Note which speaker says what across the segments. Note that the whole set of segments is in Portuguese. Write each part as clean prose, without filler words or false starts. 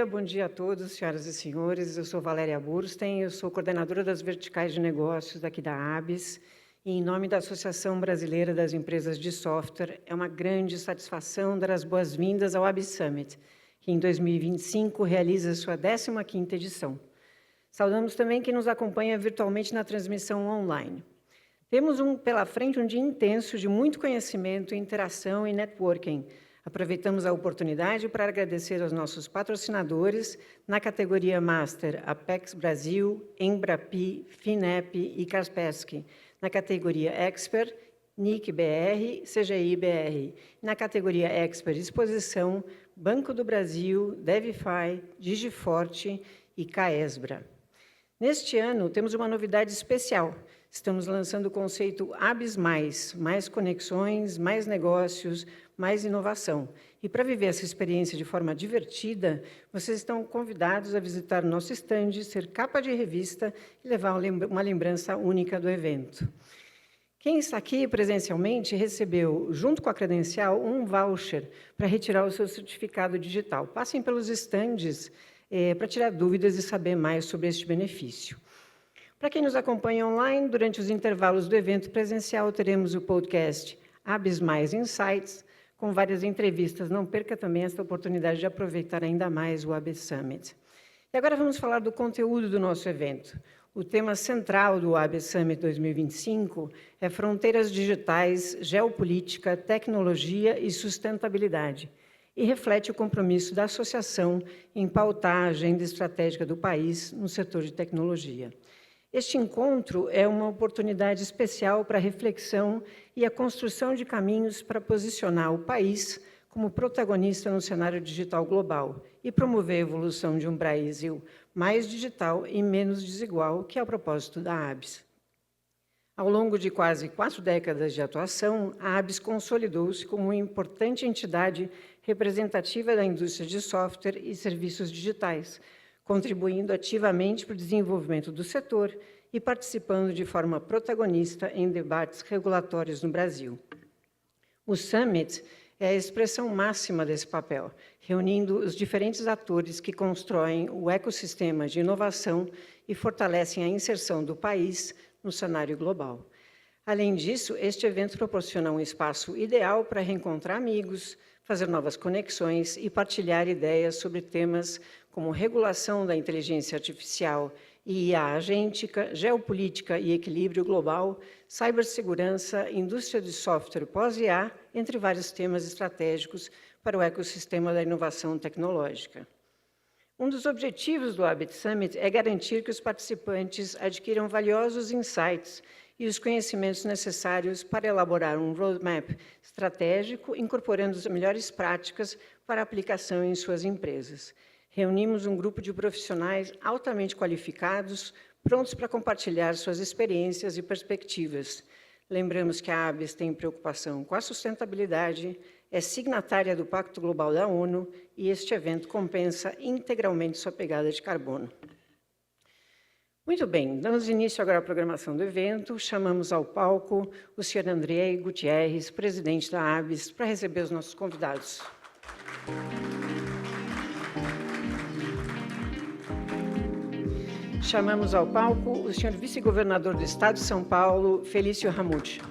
Speaker 1: bom dia a todos, senhoras e senhores. Eu sou Valéria Bursten, eu sou coordenadora das verticais de negócios daqui da ABS, e em nome da Associação Brasileira das Empresas de Software, é uma grande satisfação dar as boas-vindas ao ABS Summit, que em 2025 realiza sua 15ª edição. Saudamos também quem nos acompanha virtualmente na transmissão online. Temos pela frente um dia intenso de muito conhecimento, interação e networking. Aproveitamos a oportunidade para agradecer aos nossos patrocinadores na categoria Master, Apex Brasil, Embrapi, Finep e Kaspersky. Na categoria Expert, NIC BR, CGI BR. Na categoria Expert Exposição, Banco do Brasil, Devify, Digiforte e Caesbra. Neste ano, temos uma novidade especial. Estamos lançando o conceito ABS+, mais conexões, mais negócios, mais inovação. E para viver essa experiência de forma divertida, vocês estão convidados a visitar o nosso estande, ser capa de revista e levar uma lembrança única do evento. Quem está aqui presencialmente recebeu, junto com a credencial, um voucher para retirar o seu certificado digital. Passem pelos estandes para tirar dúvidas e saber mais sobre este benefício. Para quem nos acompanha online, durante os intervalos do evento presencial, teremos o podcast ABS+ Insights, com várias entrevistas. Não perca também esta oportunidade de aproveitar ainda mais o ABS Summit. E agora vamos falar do conteúdo do nosso evento. O tema central do ABS Summit 2025 é Fronteiras Digitais, Geopolítica, Tecnologia e Sustentabilidade, e reflete o compromisso da associação em pautar a agenda estratégica do país no setor de tecnologia. Este encontro é uma oportunidade especial para a reflexão e a construção de caminhos para posicionar o país como protagonista no cenário digital global e promover a evolução de um Brasil mais digital e menos desigual, que é o propósito da ABS. Ao longo de quase 4 décadas de atuação, a ABS consolidou-se como uma importante entidade representativa da indústria de software e serviços digitais, contribuindo ativamente para o desenvolvimento do setor e participando de forma protagonista em debates regulatórios no Brasil. O Summit é a expressão máxima desse papel, reunindo os diferentes atores que constroem o ecossistema de inovação e fortalecem a inserção do país no cenário global. Além disso, este evento proporciona um espaço ideal para reencontrar amigos, fazer novas conexões e partilhar ideias sobre temas como regulação da inteligência artificial e IA agêntica, geopolítica e equilíbrio global, cibersegurança, indústria de software pós-IA, entre vários temas estratégicos para o ecossistema da inovação tecnológica. Um dos objetivos do ABS Summit é garantir que os participantes adquiram valiosos insights e os conhecimentos necessários para elaborar um roadmap estratégico, incorporando as melhores práticas para aplicação em suas empresas. Reunimos um grupo de profissionais altamente qualificados, prontos para compartilhar suas experiências e perspectivas. Lembramos que a ABS tem preocupação com a sustentabilidade, é signatária do Pacto Global da ONU e este evento compensa integralmente sua pegada de carbono. Muito bem, damos início agora à programação do evento. Chamamos ao palco o senhor André Gutierrez, presidente da ABS, para receber os nossos convidados. Chamamos ao palco o senhor vice-governador do Estado de São Paulo, Felício Ramute.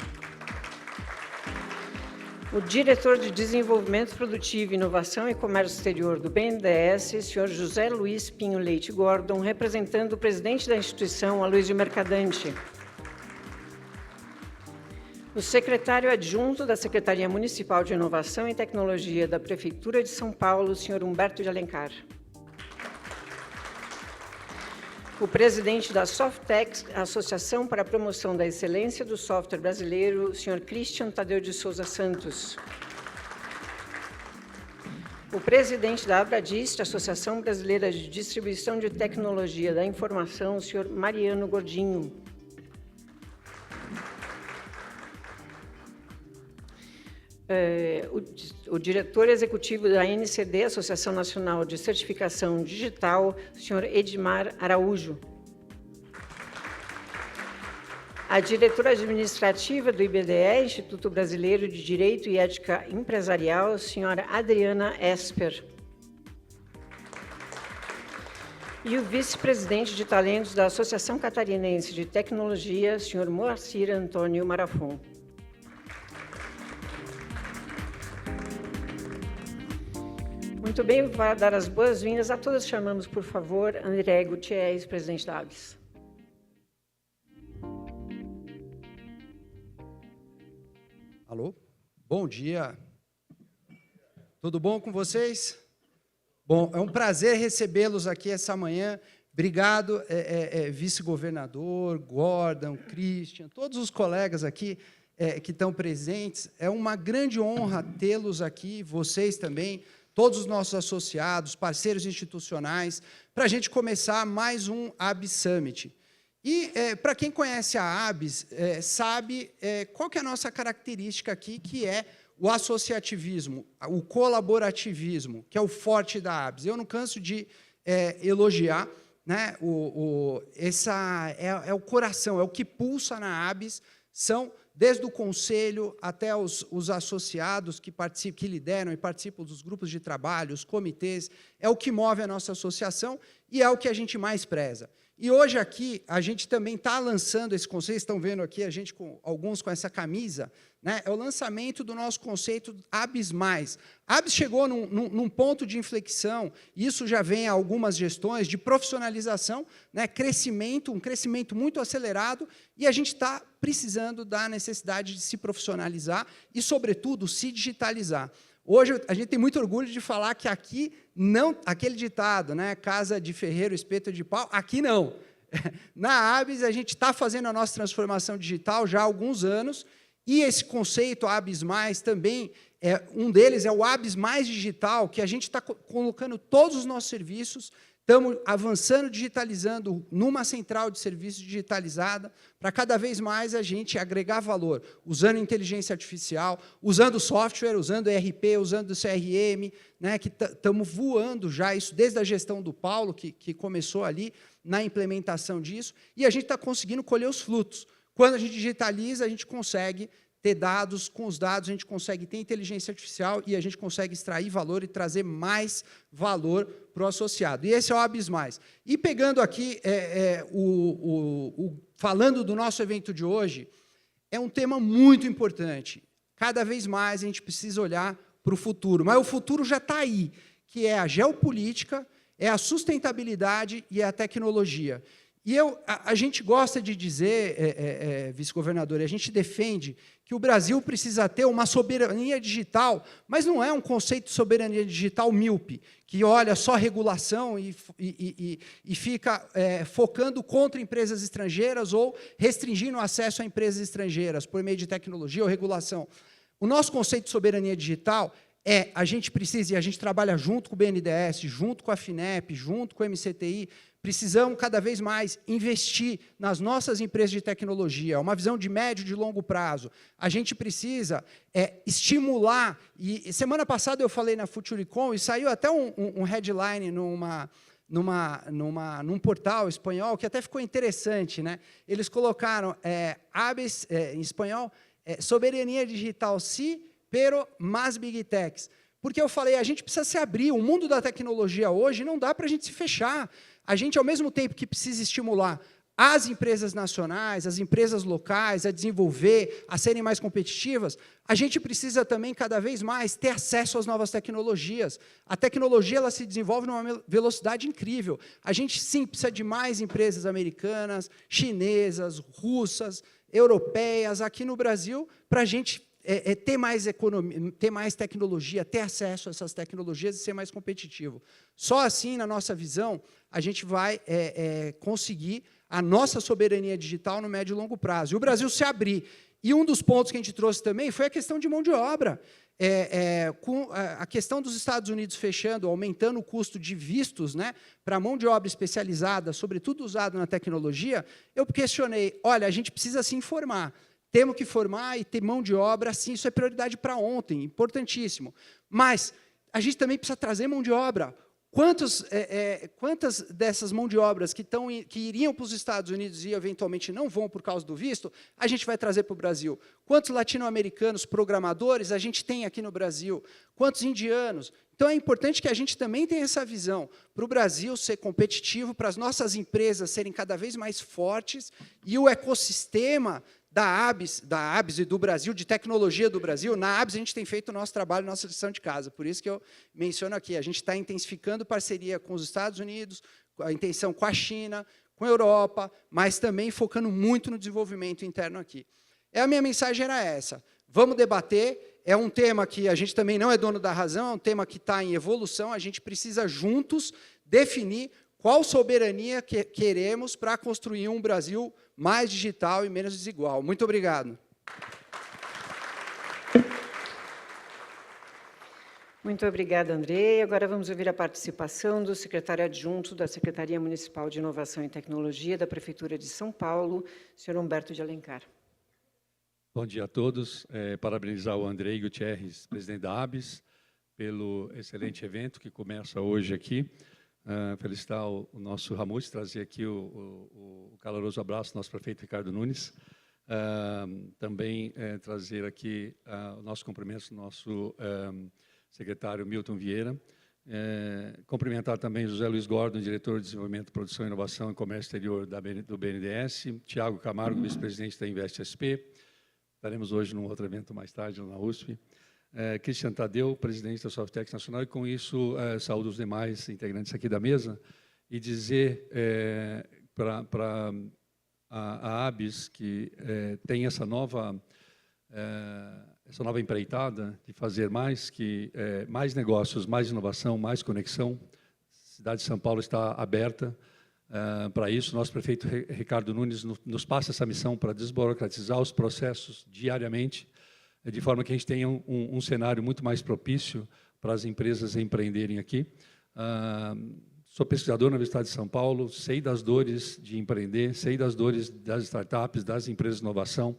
Speaker 1: O diretor de Desenvolvimento Produtivo, Inovação e Comércio Exterior do BNDES, senhor José Luiz Pinho Leite Gordon, representando o presidente da instituição, Aloysio Mercadante. O secretário adjunto da Secretaria Municipal de Inovação e Tecnologia da Prefeitura de São Paulo, senhor Humberto de Alencar. O presidente da Softex, Associação para a Promoção da Excelência do Software Brasileiro, senhor Christian Tadeu de Souza Santos. O presidente da Abradist, Associação Brasileira de Distribuição de Tecnologia da Informação, senhor Mariano Gordinho. O diretor executivo da NCD, Associação Nacional de Certificação Digital, o senhor Edmar Araújo. A diretora administrativa do IBDE, Instituto Brasileiro de Direito e Ética Empresarial, a senhora Adriana Esper. E o vice-presidente de talentos da Associação Catarinense de Tecnologia, senhor Moacir Antônio Marafon. Muito bem, para dar as boas-vindas a todos, chamamos, por favor, André Gutierrez, presidente da ABS.
Speaker 2: Alô? Bom dia. Tudo bom com vocês? Bom, é um prazer recebê-los aqui essa manhã. Obrigado, vice-governador, Gordon, Christian, todos os colegas aqui que estão presentes. É uma grande honra tê-los aqui, vocês também, todos os nossos associados, parceiros institucionais, para a gente começar mais um ABS Summit. E, para quem conhece a ABS, sabe qual que é a nossa característica aqui, que é o associativismo, o colaborativismo, que é o forte da ABS. Eu não canso de elogiar, né, essa é o coração, é o que pulsa na ABS, são desde o conselho até os associados que participam, que lideram e participam dos grupos de trabalho, os comitês, é o que move a nossa associação e é o que a gente mais preza. E hoje aqui, a gente também está lançando esse conceito, vocês estão vendo aqui, a gente alguns com essa camisa, né, é o lançamento do nosso conceito ABS+. A ABS chegou num ponto de inflexão, isso já vem há algumas gestões, de profissionalização, né, crescimento, um crescimento muito acelerado, e a gente está precisando da necessidade de se profissionalizar e, sobretudo, se digitalizar. Hoje, a gente tem muito orgulho de falar que aqui, não, aquele ditado, né, casa de ferreiro, espeto de pau, aqui não. Na ABS, a gente está fazendo a nossa transformação digital já há alguns anos, e esse conceito ABS+, também, um deles é o ABS mais digital, que a gente está colocando todos os nossos serviços, estamos avançando, digitalizando numa central de serviços digitalizada, para cada vez mais a gente agregar valor, usando inteligência artificial, usando software, usando ERP, usando CRM, né, que estamos voando já, isso desde a gestão do Paulo, que começou ali na implementação disso, e a gente está conseguindo colher os frutos. Quando a gente digitaliza, a gente consegue ter dados, com os dados a gente consegue ter inteligência artificial e a gente consegue extrair valor e trazer mais valor para o associado. E esse é o ABS+. E pegando aqui, falando do nosso evento de hoje, é um tema muito importante. Cada vez mais a gente precisa olhar para o futuro, mas o futuro já está aí, que é a geopolítica, é a sustentabilidade e é a tecnologia. E a gente gosta de dizer, vice-governador, a gente defende que o Brasil precisa ter uma soberania digital, mas não é um conceito de soberania digital míope, que olha só regulação e fica focando contra empresas estrangeiras ou restringindo o acesso a empresas estrangeiras por meio de tecnologia ou regulação. O nosso conceito de soberania digital a gente precisa, e a gente trabalha junto com o BNDES, junto com a FINEP, junto com o MCTI, precisamos cada vez mais investir nas nossas empresas de tecnologia, uma visão de médio e de longo prazo. A gente precisa estimular, e semana passada eu falei na Futuricom, e saiu até um headline num portal espanhol, que até ficou interessante, né? Eles colocaram ABS, em espanhol, soberania digital sí, pero más big techs. Porque eu falei, a gente precisa se abrir, o mundo da tecnologia hoje não dá para a gente se fechar. A gente, ao mesmo tempo que precisa estimular as empresas nacionais, as empresas locais a desenvolver, a serem mais competitivas, a gente precisa também, cada vez mais, ter acesso às novas tecnologias. A tecnologia ela se desenvolve numa velocidade incrível. A gente, sim, precisa de mais empresas americanas, chinesas, russas, europeias, aqui no Brasil, para a gente ter mais economia, ter mais tecnologia, ter acesso a essas tecnologias e ser mais competitivo. Só assim, na nossa visão, a gente vai conseguir a nossa soberania digital no médio e longo prazo. E o Brasil se abrir. E um dos pontos que a gente trouxe também foi a questão de mão de obra. Com a questão dos Estados Unidos fechando, aumentando o custo de vistos, né, para mão de obra especializada, sobretudo usado na tecnologia, eu questionei, olha, a gente precisa se informar. Temos que formar e ter mão de obra, sim, isso é prioridade para ontem, importantíssimo. Mas a gente também precisa trazer mão de obra. Quantas dessas mão de obras que iriam para os Estados Unidos e eventualmente não vão por causa do visto, a gente vai trazer para o Brasil? Quantos latino-americanos programadores a gente tem aqui no Brasil? Quantos indianos? Então, é importante que a gente também tenha essa visão para o Brasil ser competitivo, para as nossas empresas serem cada vez mais fortes e o ecossistema da ABS e do Brasil, de tecnologia do Brasil. Na ABS, a gente tem feito o nosso trabalho, nossa lição de casa. Por isso que eu menciono aqui, a gente está intensificando parceria com os Estados Unidos, a intenção com a China, com a Europa, mas também focando muito no desenvolvimento interno aqui. A minha mensagem era essa. Vamos debater. É um tema que a gente também não é dono da razão, é um tema que está em evolução. A gente precisa, juntos, definir qual soberania queremos para construir um Brasil mais digital e menos desigual. Muito obrigado.
Speaker 1: Muito obrigada, Andrei. Agora vamos ouvir a participação do secretário adjunto da Secretaria Municipal de Inovação e Tecnologia da Prefeitura de São Paulo, senhor Humberto de Alencar.
Speaker 3: Bom dia a todos. Parabenizar o Andrei Gutierrez, presidente da ABS, pelo excelente evento que começa hoje aqui. Felicitar o nosso Ramute, trazer aqui o caloroso abraço do nosso prefeito Ricardo Nunes. Também trazer aqui o nosso cumprimento do nosso secretário Milton Vieira. Cumprimentar também José Luiz Gordon, diretor de Desenvolvimento, Produção, Inovação e Comércio Exterior do BNDES, Tiago Camargo, vice-presidente da Invest SP. Estaremos hoje num outro evento mais tarde na USP. Cristian Tadeu, presidente da Softex Nacional, e com isso saúdo os demais integrantes aqui da mesa e dizer para a ABS que tem essa nova empreitada de fazer mais negócios, mais inovação, mais conexão. A cidade de São Paulo está aberta para isso. Nosso prefeito Ricardo Nunes nos passa essa missão para desburocratizar os processos diariamente, de forma que a gente tenha um cenário muito mais propício para as empresas empreenderem aqui. Sou pesquisador na Universidade de São Paulo, sei das dores de empreender, sei das dores das startups, das empresas de inovação,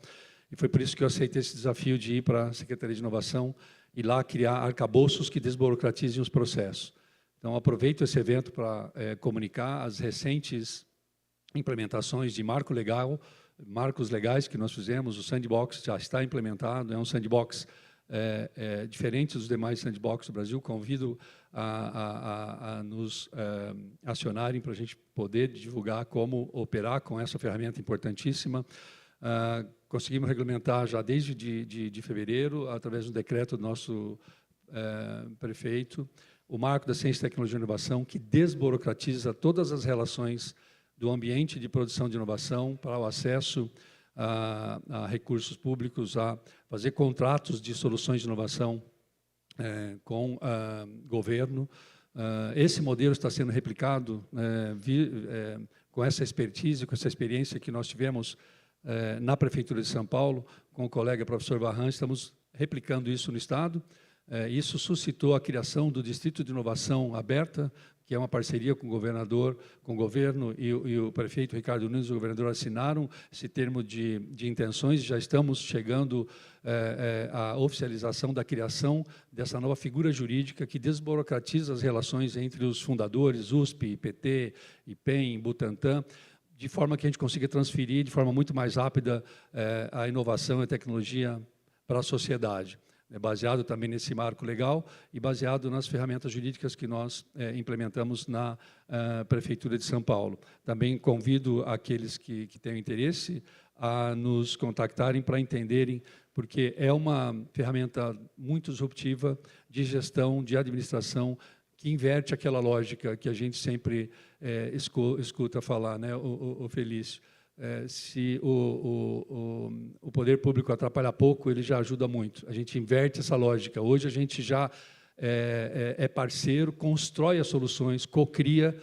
Speaker 3: e foi por isso que eu aceitei esse desafio de ir para a Secretaria de Inovação e lá criar arcabouços que desburocratizem os processos. Então, aproveito esse evento para comunicar as recentes implementações de marcos legais que nós fizemos. O Sandbox já está implementado, é um sandbox diferente dos demais sandbox do Brasil. Convido a nos acionarem para a gente poder divulgar como operar com essa ferramenta importantíssima. Conseguimos regulamentar já desde de fevereiro, através do decreto do nosso prefeito, o marco da ciência, tecnologia e inovação, que desburocratiza todas as relações do ambiente de produção de inovação para o acesso a recursos públicos, a fazer contratos de soluções de inovação com o governo. Esse modelo está sendo replicado com essa expertise, com essa experiência que nós tivemos na Prefeitura de São Paulo, com o colega professor Varran. Estamos replicando isso no Estado. Isso suscitou a criação do Distrito de Inovação Aberta, que é uma parceria com o governador, com o governo e o prefeito Ricardo Nunes, o governador, assinaram esse termo de intenções. Já estamos chegando à oficialização da criação dessa nova figura jurídica que desburocratiza as relações entre os fundadores, USP, IPT, IPEM, Butantan, de forma que a gente consiga transferir de forma muito mais rápida a inovação e a tecnologia para a sociedade. Baseado também nesse marco legal e baseado nas ferramentas jurídicas que nós implementamos na Prefeitura de São Paulo. Também convido aqueles que tenham interesse a nos contactarem para entenderem, porque é uma ferramenta muito disruptiva de gestão, de administração, que inverte aquela lógica que a gente sempre escuta falar, né, o Felício. Se o poder público atrapalha pouco, ele já ajuda muito. A gente inverte essa lógica. Hoje a gente já é parceiro, constrói as soluções, cocria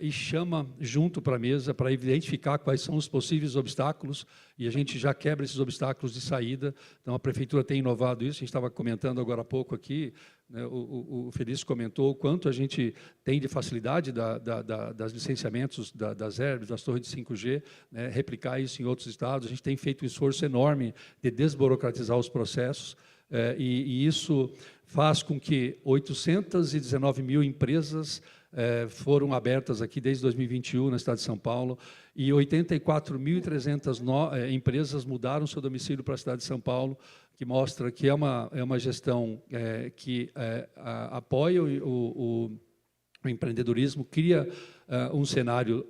Speaker 3: e chama junto para a mesa para identificar quais são os possíveis obstáculos e a gente já quebra esses obstáculos de saída. Então, a Prefeitura tem inovado isso. A gente estava comentando agora há pouco aqui, né, o Felício comentou o quanto a gente tem de facilidade das licenciamentos das herbes, das torres de 5G, né, replicar isso em outros estados. A gente tem feito um esforço enorme de desburocratizar os processos e isso faz com que 819 mil empresas foram abertas aqui desde 2021 na cidade de São Paulo, e 84.300 empresas mudaram seu domicílio para a cidade de São Paulo, que mostra que é uma gestão que apoia o empreendedorismo, cria um cenário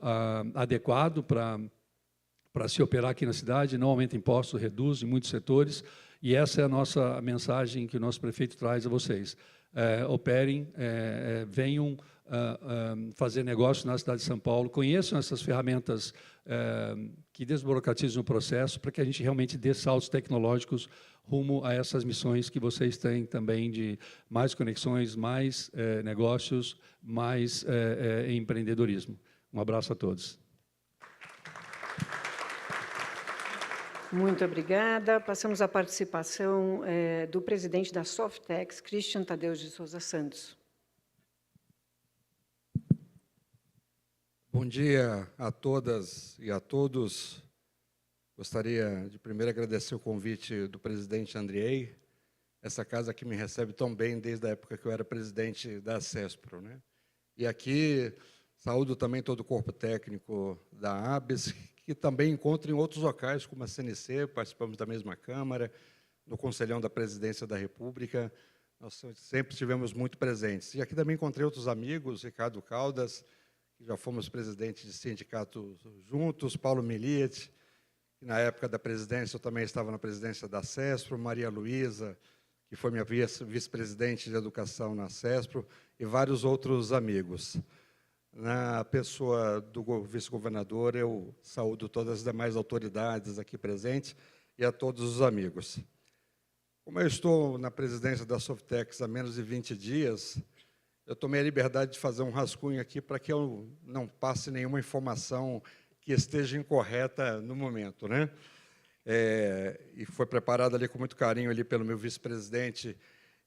Speaker 3: adequado para se operar aqui na cidade, não aumenta impostos, reduz em muitos setores, e essa é a nossa mensagem que o nosso prefeito traz a vocês. Operem, venham fazer negócio na cidade de São Paulo, conheçam essas ferramentas que desburocratizam o processo, para que a gente realmente dê saltos tecnológicos rumo a essas missões que vocês têm também de mais conexões, mais negócios, mais empreendedorismo. Um abraço a todos.
Speaker 1: Muito obrigada. Passamos à participação do presidente da Softex, Christian Tadeu de Souza Santos.
Speaker 4: Bom dia a todas e a todos. Gostaria de primeiro agradecer o convite do presidente Andriei, essa casa que me recebe tão bem desde a época que eu era presidente da CESPRO, né? E aqui saúdo também todo o corpo técnico da ABES, que também encontro em outros locais, como a CNC, participamos da mesma Câmara, no Conselhão da Presidência da República, nós sempre estivemos muito presentes. E aqui também encontrei outros amigos, Ricardo Caldas, que já fomos presidentes de sindicato juntos, Paulo Miliet, que na época da presidência eu também estava na presidência da CESPRO, Maria Luísa, que foi minha vice-presidente de educação na CESPRO, e vários outros amigos. Na pessoa do vice-governador, eu saúdo todas as demais autoridades aqui presentes e a todos os amigos. Como eu estou na presidência da Softex há menos de 20 dias, eu tomei a liberdade de fazer um rascunho aqui para que eu não passe nenhuma informação que esteja incorreta no momento, né? E foi preparado ali com muito carinho ali pelo meu vice-presidente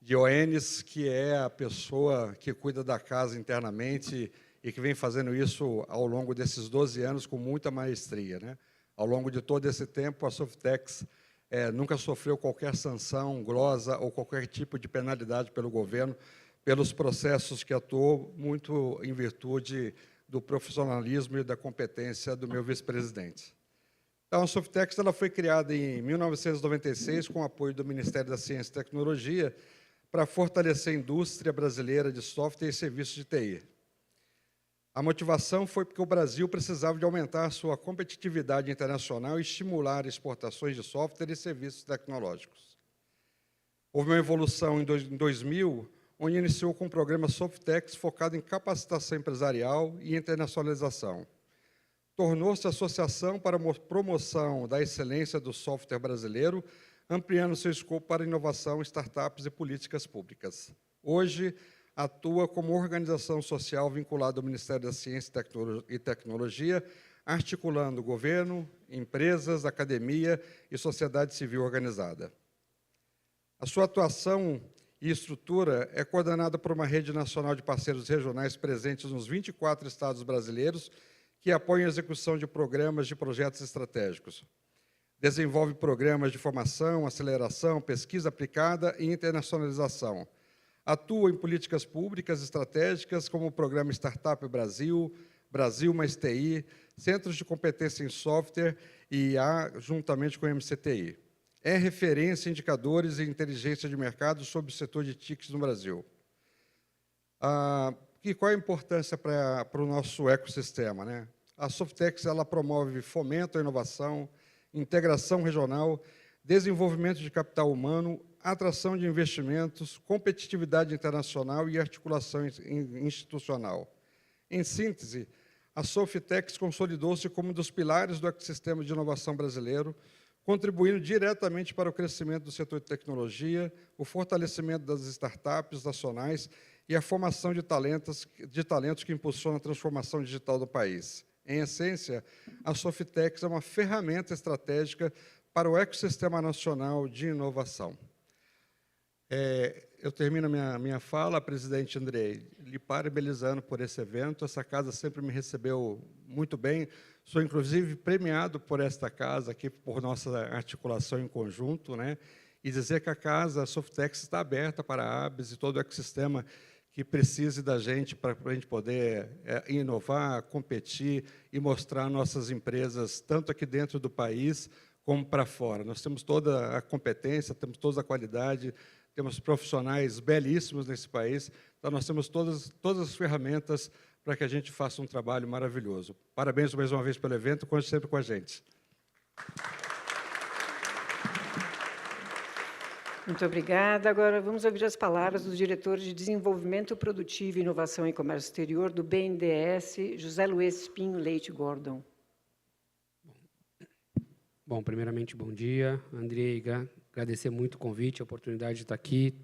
Speaker 4: Dioenes, que é a pessoa que cuida da casa internamente e que vem fazendo isso ao longo desses 12 anos com muita maestria, né? Ao longo de todo esse tempo, a Softex nunca sofreu qualquer sanção, glosa ou qualquer tipo de penalidade pelo governo, pelos processos que atuou, muito em virtude do profissionalismo e da competência do meu vice-presidente. Então, a Softex ela foi criada em 1996 com o apoio do Ministério da Ciência e Tecnologia para fortalecer a indústria brasileira de software e serviços de TI. A motivação foi porque o Brasil precisava de aumentar a sua competitividade internacional e estimular exportações de software e serviços tecnológicos. Houve uma evolução em 2000, onde iniciou com o programa Softex focado em capacitação empresarial e internacionalização. Tornou-se associação para a promoção da excelência do software brasileiro, ampliando seu escopo para inovação, startups e políticas públicas. Hoje, atua como organização social vinculada ao Ministério da Ciência e Tecnologia, articulando governo, empresas, academia e sociedade civil organizada. A sua atuação e estrutura é coordenada por uma rede nacional de parceiros regionais presentes nos 24 estados brasileiros que apoiam a execução de programas de projetos estratégicos. Desenvolve programas de formação, aceleração, pesquisa aplicada e internacionalização. Atua em políticas públicas estratégicas como o Programa Startup Brasil, Brasil Mais TI, Centros de Competência em Software e IA, juntamente com o MCTI. É referência em indicadores e inteligência de mercado sobre o setor de TICs no Brasil. E qual a importância para o nosso ecossistema, né? A Softex ela promove fomento à inovação, integração regional, desenvolvimento de capital humano, atração de investimentos, competitividade internacional e articulação institucional. Em síntese, a Softex consolidou-se como um dos pilares do ecossistema de inovação brasileiro, contribuindo diretamente para o crescimento do setor de tecnologia, o fortalecimento das startups nacionais e a formação de talentos que impulsionam a transformação digital do país. Em essência, a Softex é uma ferramenta estratégica para o ecossistema nacional de inovação. Eu termino minha fala, presidente Andrei, lhe parabenizando por esse evento. Essa casa sempre me recebeu muito bem. Sou, inclusive, premiado por esta casa, aqui por nossa articulação em conjunto, né? E dizer que a casa, a Softex, está aberta para a ABES e todo o ecossistema que precise da gente para a gente poder inovar, competir e mostrar nossas empresas, tanto aqui dentro do país como para fora. Nós temos toda a competência, temos toda a qualidade, temos profissionais belíssimos nesse país, então nós temos todas as ferramentas para que a gente faça um trabalho maravilhoso. Parabéns mais uma vez pelo evento, conte sempre com a gente.
Speaker 1: Muito obrigada. Agora vamos ouvir as palavras do diretor de Desenvolvimento Produtivo, Inovação e Comércio Exterior do BNDES, José Luiz Pinho Leite Gordon.
Speaker 5: Bom, primeiramente, bom dia. Andrei, agradecer muito o convite, a oportunidade de estar aqui.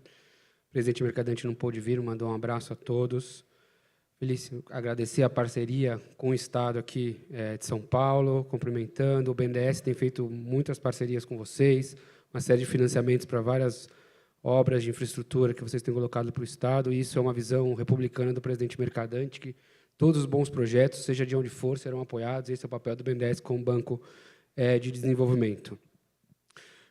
Speaker 5: O presidente Mercadante não pôde vir, mandou um abraço a todos. Felício, agradecer a parceria com o Estado aqui de São Paulo, cumprimentando. O BNDES tem feito muitas parcerias com vocês, uma série de financiamentos para várias obras de infraestrutura que vocês têm colocado para o Estado, e isso é uma visão republicana do presidente Mercadante, que todos os bons projetos, seja de onde for, serão apoiados. Esse é o papel do BNDES como banco de desenvolvimento.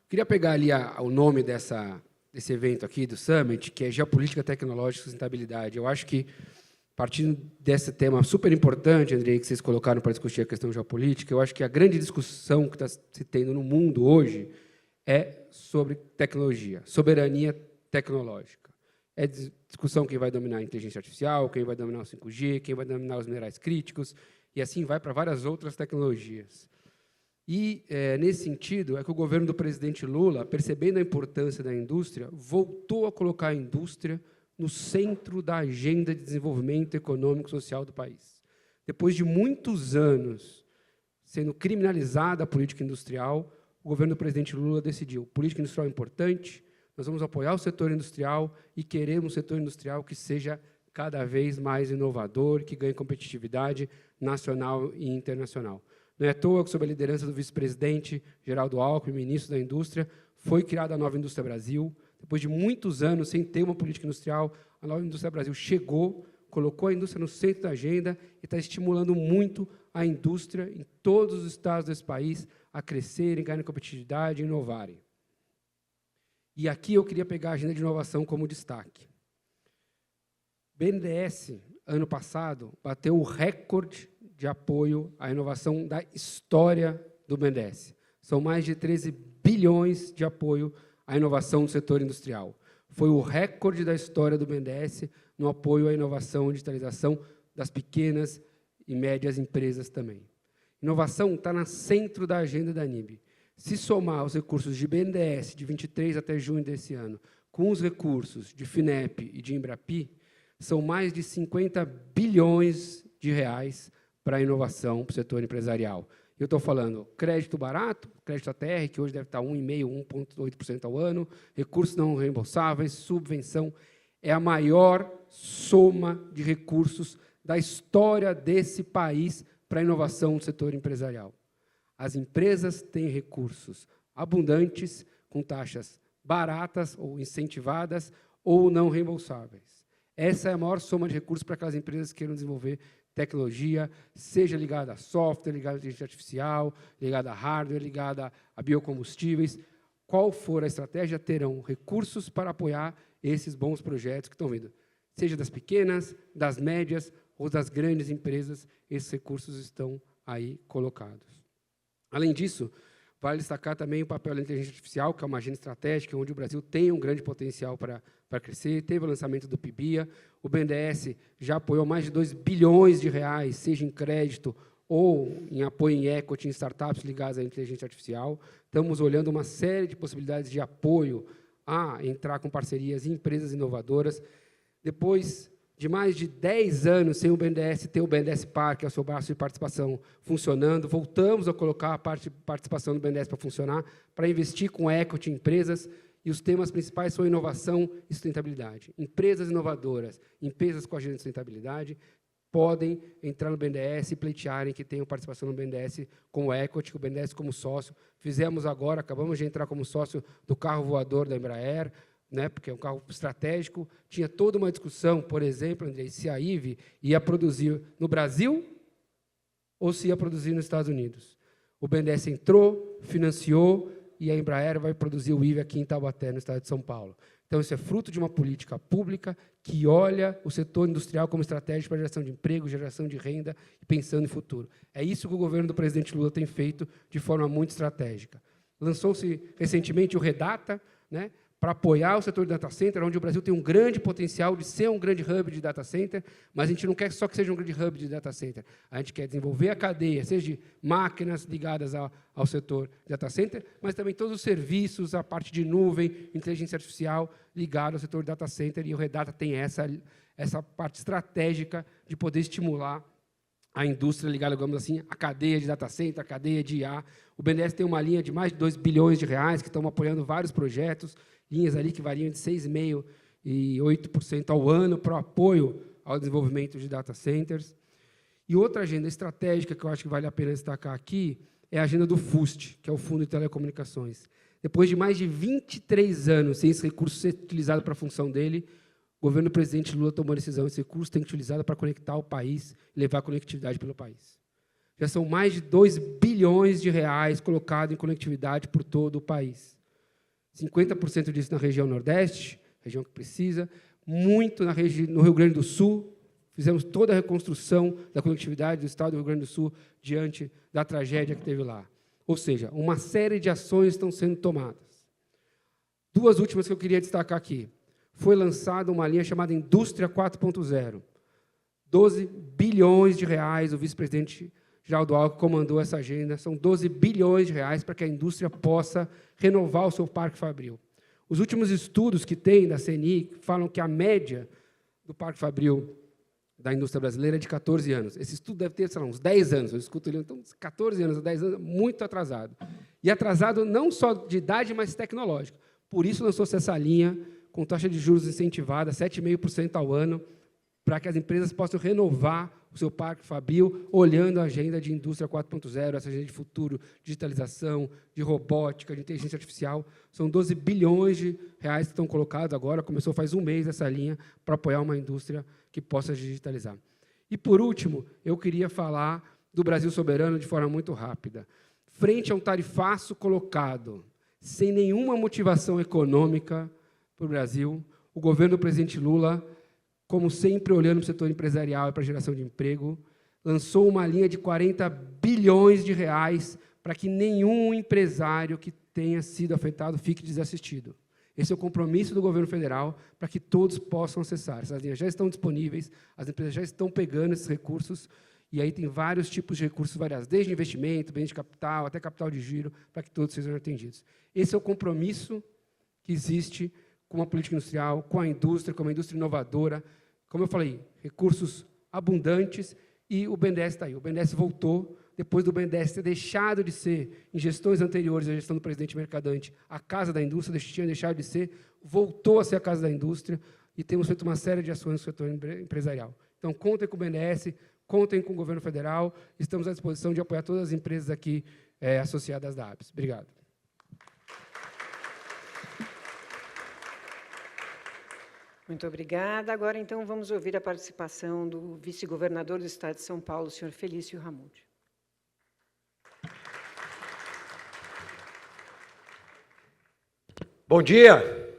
Speaker 5: Queria pegar ali o nome desse evento aqui, do Summit, que é Geopolítica Tecnológica e Sustentabilidade. Eu acho que, partindo desse tema super importante, Andrei, que vocês colocaram para discutir a questão geopolítica, eu acho que a grande discussão que está se tendo no mundo hoje é sobre tecnologia, soberania tecnológica. É discussão quem vai dominar a inteligência artificial, quem vai dominar o 5G, quem vai dominar os minerais críticos, e assim vai para várias outras tecnologias. E, nesse sentido, é que o governo do presidente Lula, percebendo a importância da indústria, voltou a colocar a indústria no centro da agenda de desenvolvimento econômico e social do país. Depois de muitos anos sendo criminalizada a política industrial, o governo do presidente Lula decidiu: política industrial é importante, nós vamos apoiar o setor industrial e queremos um setor industrial que seja cada vez mais inovador, que ganhe competitividade nacional e internacional. Não é à toa que, sob a liderança do vice-presidente Geraldo Alckmin, ministro da Indústria, foi criada a Nova Indústria Brasil. Depois de muitos anos sem ter uma política industrial, a Nova Indústria Brasil chegou, colocou a indústria no centro da agenda e está estimulando muito a indústria em todos os estados desse país a crescerem, ganharem competitividade e inovarem. E aqui eu queria pegar a agenda de inovação como destaque. O BNDES, ano passado, bateu o recorde de apoio à inovação da história do BNDES. São mais de 13 bilhões de apoio à inovação do setor industrial. Foi o recorde da história do BNDES no apoio à inovação e digitalização das pequenas e médias empresas também. Inovação está no centro da agenda da NIB. Se somar os recursos de BNDES de 23 até junho desse ano, com os recursos de FINEP e de Embrapi, são mais de 50 bilhões de reais para a inovação, para o setor empresarial. Eu estou falando crédito barato, crédito ATR, que hoje deve estar 1,5%, 1,8% ao ano, recursos não reembolsáveis, subvenção. É a maior soma de recursos da história desse país para a inovação do setor empresarial. As empresas têm recursos abundantes, com taxas baratas ou incentivadas ou não reembolsáveis. Essa é a maior soma de recursos para aquelas empresas que queiram desenvolver tecnologia, seja ligada a software, ligada à inteligência artificial, ligada a hardware, ligada a biocombustíveis. Qual for a estratégia, terão recursos para apoiar esses bons projetos que estão vindo. Seja das pequenas, das médias ou das grandes empresas, esses recursos estão aí colocados. Além disso, vale destacar também o papel da inteligência artificial, que é uma agenda estratégica onde o Brasil tem um grande potencial para crescer. Teve o lançamento do PIBIA, o BNDES já apoiou mais de 2 bilhões de reais, seja em crédito ou em apoio em equity, em startups ligadas à inteligência artificial. Estamos olhando uma série de possibilidades de apoio a entrar com parcerias em empresas inovadoras. Depois de mais de 10 anos sem o BNDES ter o BNDES Par, que é o seu braço de participação, funcionando, voltamos a colocar a parte de participação do BNDES para funcionar, para investir com equity em empresas, e os temas principais são inovação e sustentabilidade. Empresas inovadoras, empresas com agenda de sustentabilidade, podem entrar no BNDES e pleitearem que tenham participação no BNDES como equity, o BNDES como sócio. Fizemos agora, acabamos de entrar como sócio do carro voador da Embraer, né, porque é um carro estratégico. Tinha toda uma discussão, por exemplo, Andrei, se a IVE ia produzir no Brasil ou se ia produzir nos Estados Unidos. O BNDES entrou, financiou, e a Embraer vai produzir o IVE aqui em Taubaté, no estado de São Paulo. Então, isso é fruto de uma política pública que olha o setor industrial como estratégia para geração de emprego, geração de renda e pensando em futuro. É isso que o governo do presidente Lula tem feito de forma muito estratégica. Lançou-se recentemente o Redata, né, para apoiar o setor de data center, onde o Brasil tem um grande potencial de ser um grande hub de data center, mas a gente não quer só que seja um grande hub de data center. A gente quer desenvolver a cadeia, seja de máquinas ligadas ao setor de data center, mas também todos os serviços, a parte de nuvem, inteligência artificial, ligada ao setor de data center, e o Redata tem essa parte estratégica de poder estimular a indústria ligada, digamos assim, à cadeia de data center, à cadeia de IA. O BNDES tem uma linha de mais de 2 bilhões de reais que estão apoiando vários projetos, linhas ali que variam de 6,5% e 8% ao ano para o apoio ao desenvolvimento de data centers. E outra agenda estratégica que eu acho que vale a pena destacar aqui é a agenda do FUST, que é o Fundo de Telecomunicações. Depois de mais de 23 anos sem esse recurso ser utilizado para a função dele, o governo do presidente Lula tomou a decisão, esse recurso tem que ser utilizado para conectar o país e levar a conectividade pelo país. Já são mais de 2 bilhões de reais colocados em conectividade por todo o país. 50% disso na região Nordeste, região que precisa, muito no Rio Grande do Sul. Fizemos toda a reconstrução da conectividade do estado do Rio Grande do Sul diante da tragédia que teve lá. Ou seja, uma série de ações estão sendo tomadas. Duas últimas que eu queria destacar aqui. Foi lançada uma linha chamada Indústria 4.0. 12 bilhões de reais, o vice-presidente Geraldo Alckmin comandou essa agenda, são 12 bilhões de reais para que a indústria possa renovar o seu parque fabril. Os últimos estudos que tem da CNI falam que a média do parque fabril da indústria brasileira é de 14 anos. Esse estudo deve ter, sei lá, uns 10 anos. Eu escuto ele, então, 14 anos, 10 anos, muito atrasado. E atrasado não só de idade, mas tecnológico. Por isso lançou-se essa linha com taxa de juros incentivada, 7,5% ao ano, para que as empresas possam renovar o seu parque fabril, olhando a agenda de indústria 4.0, essa agenda de futuro, digitalização, de robótica, de inteligência artificial. São 12 bilhões de reais que estão colocados agora, começou faz um mês essa linha, para apoiar uma indústria que possa digitalizar. E, por último, eu queria falar do Brasil soberano de forma muito rápida. Frente a um tarifaço colocado, sem nenhuma motivação econômica para o Brasil, o governo do presidente Lula, como sempre olhando para o setor empresarial e para a geração de emprego, lançou uma linha de 40 bilhões de reais para que nenhum empresário que tenha sido afetado fique desassistido. Esse é o compromisso do governo federal para que todos possam acessar. Essas linhas já estão disponíveis, as empresas já estão pegando esses recursos, e aí tem vários tipos de recursos variados, desde investimento, bens de capital, até capital de giro, para que todos sejam atendidos. Esse é o compromisso que existe com a política industrial, com a indústria, com uma indústria inovadora. Como eu falei, recursos abundantes, e o BNDES está aí. O BNDES voltou, depois do BNDES ter deixado de ser, em gestões anteriores, a gestão do presidente Mercadante, a Casa da Indústria, tinha deixado de ser, voltou a ser a Casa da Indústria, e temos feito uma série de ações no setor empresarial. Então, contem com o BNDES, contem com o governo federal, estamos à disposição de apoiar todas as empresas aqui associadas da ABS. Obrigado.
Speaker 1: Muito obrigada. Agora, então, vamos ouvir a participação do vice-governador do Estado de São Paulo, o senhor Felício Ramute.
Speaker 6: Bom dia.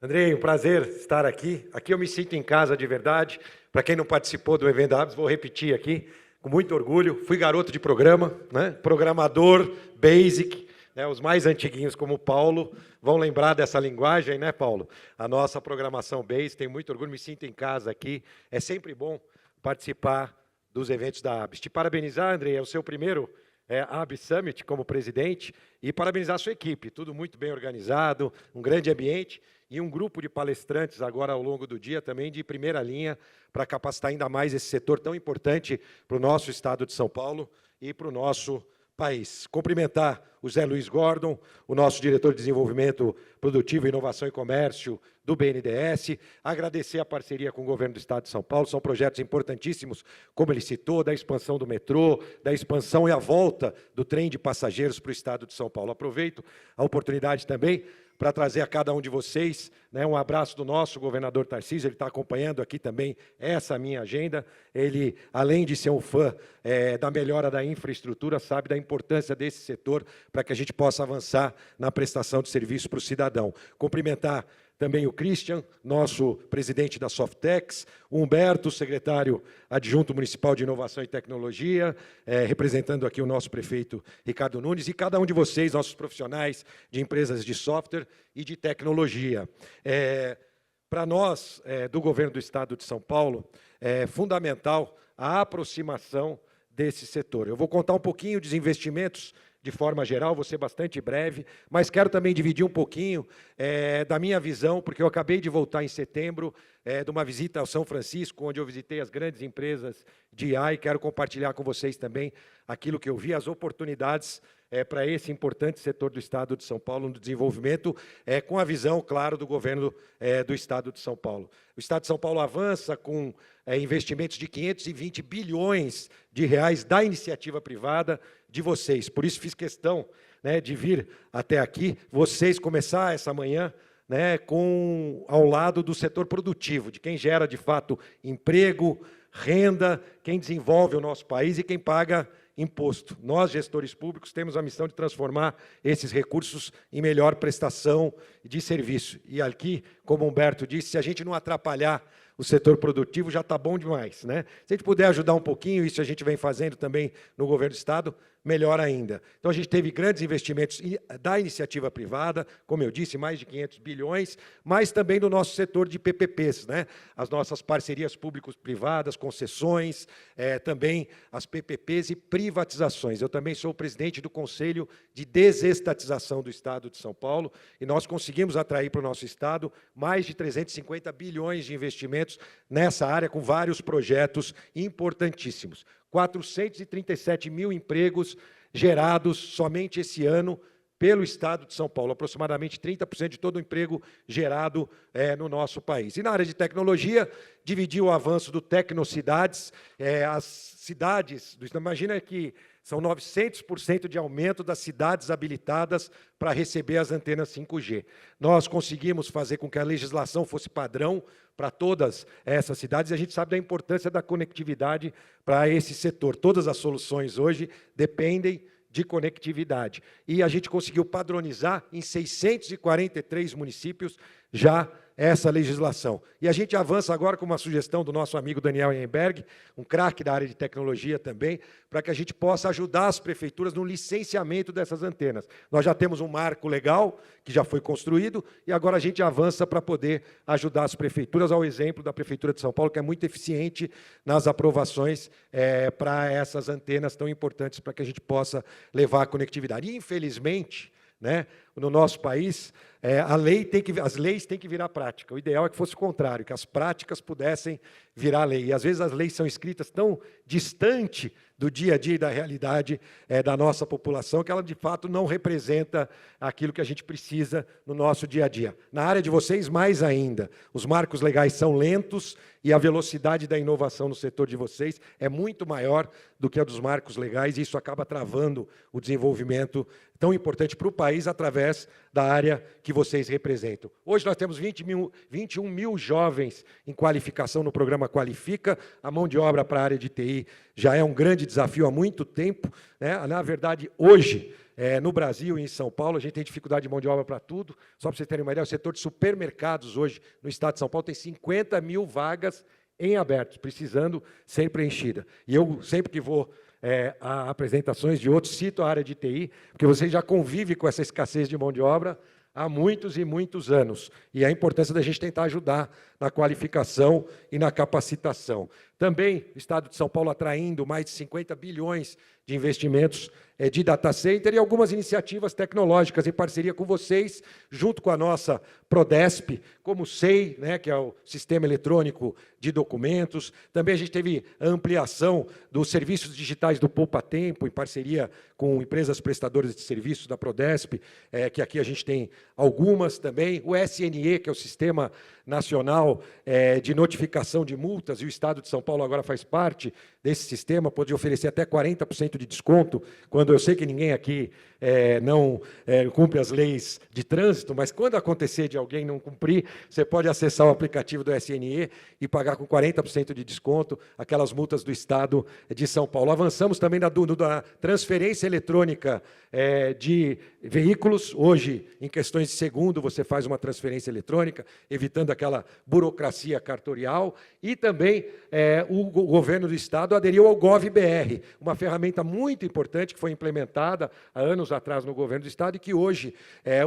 Speaker 6: Andrei, um prazer estar aqui. Aqui eu me sinto em casa de verdade. Para quem não participou do evento da ABS, vou repetir aqui, com muito orgulho. Fui garoto de programa, né? Programador, basic. Os mais antiguinhos, como o Paulo, vão lembrar dessa linguagem, né, Paulo? A nossa programação base, tenho muito orgulho, me sinto em casa aqui. É sempre bom participar dos eventos da ABS. Te parabenizar, Andrei, é o seu primeiro ABS Summit como presidente, e parabenizar a sua equipe, tudo muito bem organizado, um grande ambiente, e um grupo de palestrantes agora ao longo do dia também de primeira linha, para capacitar ainda mais esse setor tão importante para o nosso estado de São Paulo e para o nosso país. Cumprimentar o Zé Luiz Gordon, o nosso diretor de Desenvolvimento Produtivo, Inovação e Comércio do BNDES, agradecer a parceria com o governo do Estado de São Paulo, são projetos importantíssimos, como ele citou, da expansão do metrô, da expansão e a volta do trem de passageiros para o Estado de São Paulo. Aproveito a oportunidade também para trazer a cada um de vocês, né, um abraço do nosso governador Tarcísio, ele está acompanhando aqui também essa minha agenda. Ele, além de ser um fã da melhora da infraestrutura, sabe da importância desse setor para que a gente possa avançar na prestação de serviço para o cidadão. Cumprimentar também o Christian, nosso presidente da Softex, o Humberto, secretário adjunto municipal de Inovação e Tecnologia, representando aqui o nosso prefeito Ricardo Nunes, e cada um de vocês, nossos profissionais de empresas de software e de tecnologia. Para nós, do governo do Estado de São Paulo, é fundamental a aproximação desse setor. Eu vou contar um pouquinho dos investimentos de forma geral, vou ser bastante breve, mas quero também dividir um pouquinho da minha visão, porque eu acabei de voltar em setembro de uma visita ao São Francisco, onde eu visitei as grandes empresas de IA, e quero compartilhar com vocês também aquilo que eu vi, as oportunidades para esse importante setor do Estado de São Paulo no desenvolvimento, com a visão, claro, do governo do Estado de São Paulo. O Estado de São Paulo avança com investimentos de 520 bilhões de reais da iniciativa privada de vocês. Por isso fiz questão, né, de vir até aqui, vocês começar essa manhã, né, ao lado do setor produtivo, de quem gera, de fato, emprego, renda, quem desenvolve o nosso país e quem paga imposto. Nós, gestores públicos, temos a missão de transformar esses recursos em melhor prestação de serviço. E aqui, como o Humberto disse, se a gente não atrapalhar o setor produtivo, já está bom demais, né? Se a gente puder ajudar um pouquinho, isso a gente vem fazendo também no governo do Estado, melhor ainda. Então, a gente teve grandes investimentos da iniciativa privada, como eu disse, mais de 500 bilhões, mas também do nosso setor de PPPs, né? As nossas parcerias públicos-privadas, concessões, também as PPPs e privatizações. Eu também sou o presidente do Conselho de Desestatização do Estado de São Paulo, e nós conseguimos atrair para o nosso Estado mais de 350 bilhões de investimentos nessa área, com vários projetos importantíssimos. 437 mil empregos gerados somente esse ano pelo Estado de São Paulo, aproximadamente 30% de todo o emprego gerado no nosso país. E na área de tecnologia, dividiu o avanço do Tecnocidades, as cidades, imagina que são 900% de aumento das cidades habilitadas para receber as antenas 5G. Nós conseguimos fazer com que a legislação fosse padrão para todas essas cidades, e a gente sabe da importância da conectividade para esse setor. Todas as soluções hoje dependem de conectividade. E a gente conseguiu padronizar em 643 municípios já essa legislação. E a gente avança agora com uma sugestão do nosso amigo Daniel Ehrenberg, um craque da área de tecnologia também, para que a gente possa ajudar as prefeituras no licenciamento dessas antenas. Nós já temos um marco legal, que já foi construído, e agora a gente avança para poder ajudar as prefeituras, ao exemplo da Prefeitura de São Paulo, que é muito eficiente nas aprovações para essas antenas tão importantes, para que a gente possa levar a conectividade. E, infelizmente, né, no nosso país, as leis têm que virar prática. O ideal é que fosse o contrário, que as práticas pudessem virar lei. E, às vezes, as leis são escritas tão distante do dia a dia e da realidade da nossa população, que ela, de fato, não representa aquilo que a gente precisa no nosso dia a dia. Na área de vocês, mais ainda. Os marcos legais são lentos e a velocidade da inovação no setor de vocês é muito maior do que a dos marcos legais, e isso acaba travando o desenvolvimento tão importante para o país através da área que vocês representam. Hoje nós temos 21 mil jovens em qualificação no programa Qualifica. A mão de obra para a área de TI já é um grande desafio há muito tempo, né? Na verdade, hoje, no Brasil e em São Paulo, a gente tem dificuldade de mão de obra para tudo. Só para vocês terem uma ideia, o setor de supermercados hoje, no Estado de São Paulo, tem 50 mil vagas em aberto, precisando ser preenchida. E eu, sempre que vou a apresentações de outros, cito a área de TI, porque você já convive com essa escassez de mão de obra há muitos e muitos anos. E a importância da gente tentar ajudar na qualificação e na capacitação. Também, o Estado de São Paulo atraindo mais de 50 bilhões de investimentos de data center e algumas iniciativas tecnológicas em parceria com vocês, junto com a nossa Prodesp, como o SEI, né, que é o Sistema Eletrônico de Documentos. Também a gente teve a ampliação dos serviços digitais do Poupa Tempo, em parceria com empresas prestadoras de serviços da Prodesp, que aqui a gente tem algumas também. O SNE, que é o Sistema Nacional de Notificação de Multas, e o Estado de São Paulo agora faz parte desse sistema, pode oferecer até 40% de desconto quando eu sei que ninguém aqui não cumpre as leis de trânsito, mas quando acontecer de alguém não cumprir, você pode acessar o aplicativo do SNE e pagar com 40% de desconto aquelas multas do Estado de São Paulo. Avançamos também da transferência eletrônica de veículos. Hoje, em questões de segundo, você faz uma transferência eletrônica, evitando aquela burocracia cartorial. E também o governo do Estado aderiu ao GovBR, uma ferramenta muito importante que foi implementada há anos atrás no governo do Estado e que hoje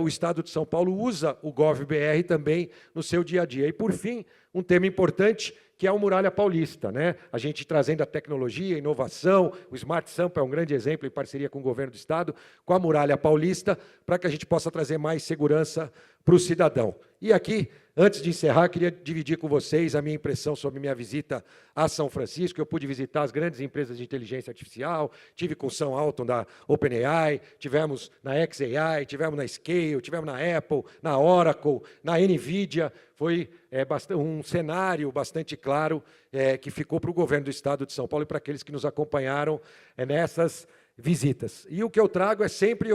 Speaker 6: o Estado de São Paulo usa o GovBR também no seu dia a dia. E, por fim, um tema importante, que é o Muralha Paulista, né? A gente trazendo a tecnologia, a inovação, o Smart Sampa é um grande exemplo, em parceria com o governo do Estado, com a Muralha Paulista, para que a gente possa trazer mais segurança para o cidadão. E aqui, antes de encerrar, queria dividir com vocês a minha impressão sobre minha visita a São Francisco. Eu pude visitar as grandes empresas de inteligência artificial, tive com o Sam Altman da OpenAI, tivemos na xAI, tivemos na Scale, tivemos na Apple, na Oracle, na NVIDIA. Foi um cenário bastante claro que ficou para o governo do Estado de São Paulo e para aqueles que nos acompanharam nessas visitas. E o que eu trago é sempre,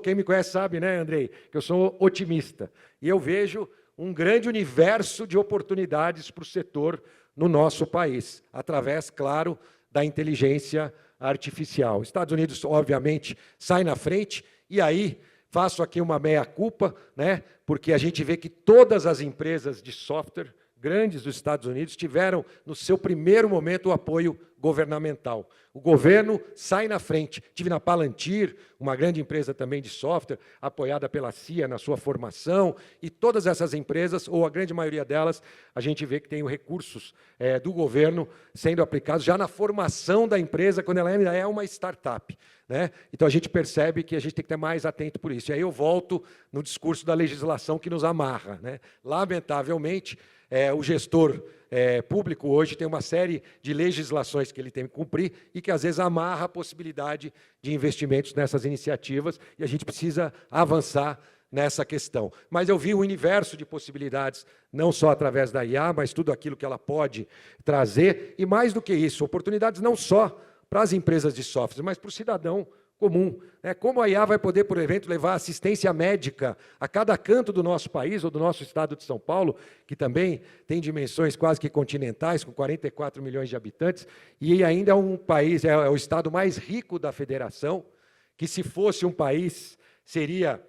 Speaker 6: quem me conhece sabe, né, Andrei, que eu sou otimista. E eu vejo um grande universo de oportunidades para o setor no nosso país, através, claro, da inteligência artificial. Os Estados Unidos, obviamente, sai na frente, e aí faço aqui uma meia-culpa, né, porque a gente vê que todas as empresas de software grandes dos Estados Unidos tiveram, no seu primeiro momento, o apoio governamental. O governo sai na frente. Tive na Palantir, uma grande empresa também de software, apoiada pela CIA na sua formação, e todas essas empresas, ou a grande maioria delas, a gente vê que tem recursos do governo sendo aplicados já na formação da empresa, quando ela ainda é uma startup, né? Então, a gente percebe que a gente tem que estar mais atento por isso. E aí eu volto no discurso da legislação que nos amarra, né? Lamentavelmente, o gestor público hoje tem uma série de legislações que ele tem que cumprir e que, às vezes, amarra a possibilidade de investimentos nessas iniciativas, e a gente precisa avançar nessa questão. Mas eu vi um universo de possibilidades, não só através da IA, mas tudo aquilo que ela pode trazer, e mais do que isso, oportunidades não só para as empresas de software, mas para o cidadão comum. Como a IA vai poder, por exemplo, levar assistência médica a cada canto do nosso país ou do nosso estado de São Paulo, que também tem dimensões quase que continentais, com 44 milhões de habitantes, e ainda é um país, é o estado mais rico da federação, que, se fosse um país, seria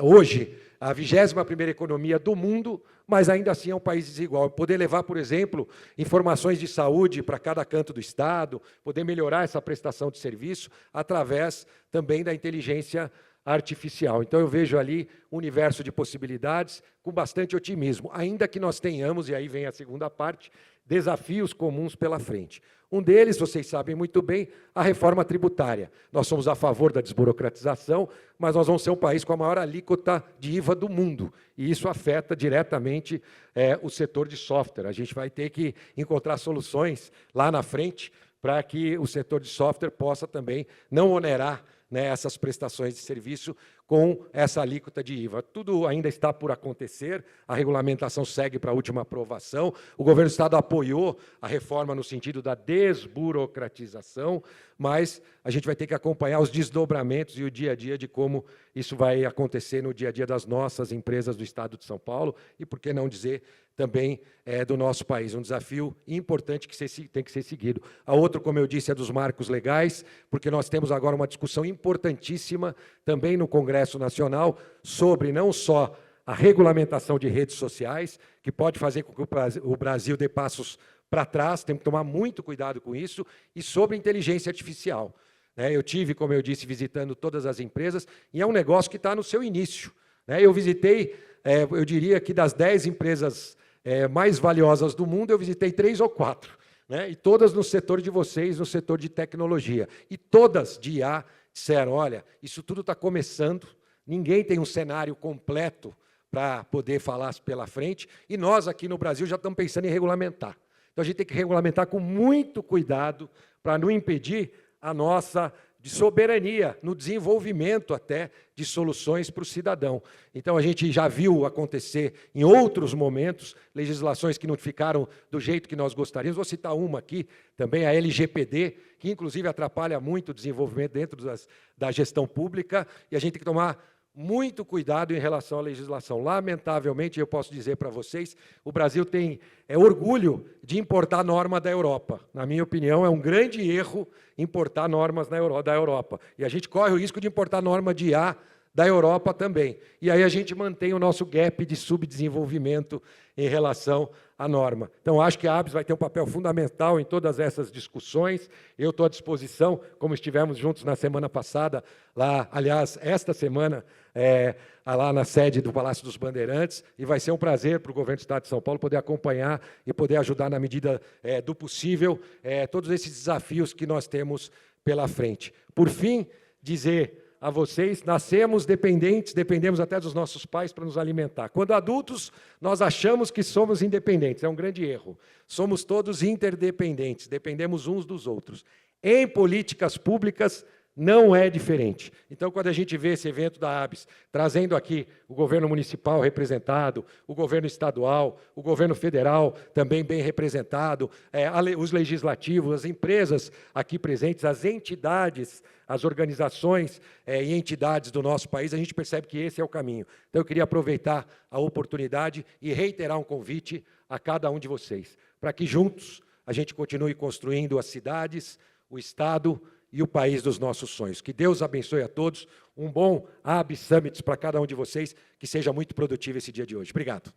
Speaker 6: hoje a 21ª economia do mundo, mas ainda assim é um país desigual. Poder levar, por exemplo, informações de saúde para cada canto do Estado, poder melhorar essa prestação de serviço através também da inteligência artificial. Então, eu vejo ali um universo de possibilidades com bastante otimismo, ainda que nós tenhamos, e aí vem a segunda parte, desafios comuns pela frente. Um deles, vocês sabem muito bem, a reforma tributária. Nós somos a favor da desburocratização, mas nós vamos ser um país com a maior alíquota de IVA do mundo, e isso afeta diretamente o setor de software. A gente vai ter que encontrar soluções lá na frente para que o setor de software possa também não onerar essas prestações de serviço com essa alíquota de IVA. Tudo ainda está por acontecer, a regulamentação segue para a última aprovação, o governo do Estado apoiou a reforma no sentido da desburocratização, mas a gente vai ter que acompanhar os desdobramentos e o dia a dia de como isso vai acontecer no dia a dia das nossas empresas do Estado de São Paulo e, por que não dizer, também do nosso país. Um desafio importante que tem que ser seguido. A outra, como eu disse, é dos marcos legais, porque nós temos agora uma discussão importantíssima também no Congresso Nacional sobre não só a regulamentação de redes sociais, que pode fazer com que o Brasil dê passos para trás, temos que tomar muito cuidado com isso, e sobre inteligência artificial. Eu tive, como eu disse, visitando todas as empresas, e é um negócio que está no seu início. Eu visitei, eu diria que das 10 empresas mais valiosas do mundo, eu visitei 3 ou 4, e todas no setor de vocês, no setor de tecnologia. E todas de IA disseram, olha, isso tudo está começando, ninguém tem um cenário completo para poder falar pela frente, e nós aqui no Brasil já estamos pensando em regulamentar. Então, a gente tem que regulamentar com muito cuidado para não impedir a nossa de soberania, no desenvolvimento até de soluções para o cidadão. Então, a gente já viu acontecer em outros momentos legislações que não ficaram do jeito que nós gostaríamos. Vou citar uma aqui, também a LGPD, que inclusive atrapalha muito o desenvolvimento dentro da gestão pública, e a gente tem que tomar muito cuidado em relação à legislação. Lamentavelmente, eu posso dizer para vocês, o Brasil tem orgulho de importar norma da Europa. Na minha opinião, é um grande erro importar normas da Europa. E a gente corre o risco de importar norma de IA da Europa também. E aí a gente mantém o nosso gap de subdesenvolvimento em relação à norma. Então, acho que a ABS vai ter um papel fundamental em todas essas discussões. Eu estou à disposição, como estivemos juntos na semana passada, lá, aliás, esta semana, lá na sede do Palácio dos Bandeirantes, e vai ser um prazer para o governo do Estado de São Paulo poder acompanhar e poder ajudar na medida do possível todos esses desafios que nós temos pela frente. Por fim, dizer a vocês, nascemos dependentes, dependemos até dos nossos pais para nos alimentar. Quando adultos, nós achamos que somos independentes, é um grande erro. Somos todos interdependentes, dependemos uns dos outros. Em políticas públicas, não é diferente. Então, quando a gente vê esse evento da ABS, trazendo aqui o governo municipal representado, o governo estadual, o governo federal também bem representado, os legislativos, as empresas aqui presentes, as entidades, as organizações e entidades do nosso país, a gente percebe que esse é o caminho. Então, eu queria aproveitar a oportunidade e reiterar um convite a cada um de vocês, para que juntos a gente continue construindo as cidades, o Estado e o país dos nossos sonhos. Que Deus abençoe a todos. Um bom ABS Summit para cada um de vocês. Que seja muito produtivo esse dia de hoje. Obrigado.